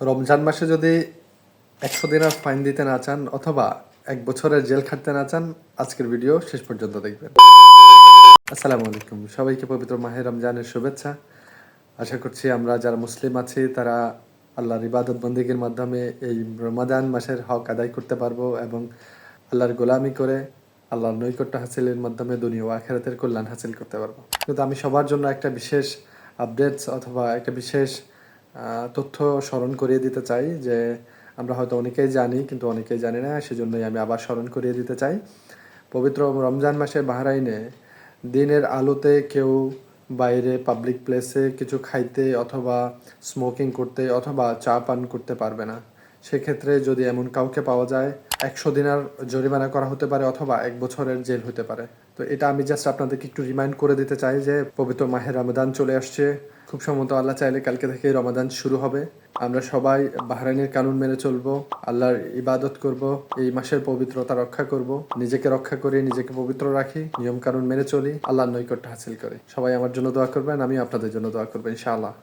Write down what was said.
রমজান মাসে যদি 100 দিনার ফাইন দিতে না চান অথবা 1 বছরের জেল খাটতে না চান, আজকের ভিডিও শেষ পর্যন্ত দেখবেন। আসসালামু আলাইকুম, সবাইকে পবিত্র মাহে রমজানের শুভেচ্ছা। আশা করছি আমরা যারা মুসলিম আছি তারা আল্লাহর ইবাদত বন্দেগীর মাধ্যমে এই রমাদান মাসের হক আদায় করতে পারবো এবং আল্লাহর গোলামি করে আল্লাহর নৈকট্য হাসিলের মাধ্যমে দুনিয়া ও আখিরাতের কল্যাণ হাসিল করতে পারবো। কিন্তু আমি সবার জন্য একটা বিশেষ আপডেটস অথবা একটা বিশেষ তথ্য স্মরণ করিয়ে দিতে চাই, যে আমরা হয়তো অনেকেই জানি কিন্তু অনেকেই জানি না, সেজন্যই আমি আবার স্মরণ করিয়ে দিতে চাই। পবিত্র রমজান মাসে বাহরাইনে দিনের আলোতে কেউ বাইরে পাবলিক প্লেসে কিছু খাইতে অথবা স্মোকিং করতে অথবা চা পান করতে পারবে না। সেক্ষেত্রে যদি এমন কাউকে পাওয়া যায় 100 দিনার জরিমানা করা হতে পারে অথবা 1 বছরের জেল হতে পারে। তো এটা আমি জাস্ট আপনাদেরকে একটু রিমাইন্ড করে দিতে চাই যে পবিত্র মাহে রমাদান চলে আসছে। খুব সম্ভবত আল্লাহ চাইলে কালকে থেকে রমাদান শুরু হবে। আমরা সবাই বাহরাইনের কানুন মেনে চলবো, আল্লাহর ইবাদত করব, এই মাসের পবিত্রতা রক্ষা করব, নিজেকে রক্ষা করি, নিজেকে পবিত্র রাখি, নিয়ম কানুন মেনে চলি, আল্লাহর নৈকট্য হাসিল করি। সবাই আমার জন্য দোয়া করবেন, আমি আপনাদের জন্য দোয়া করবো ইনশাআল্লাহ।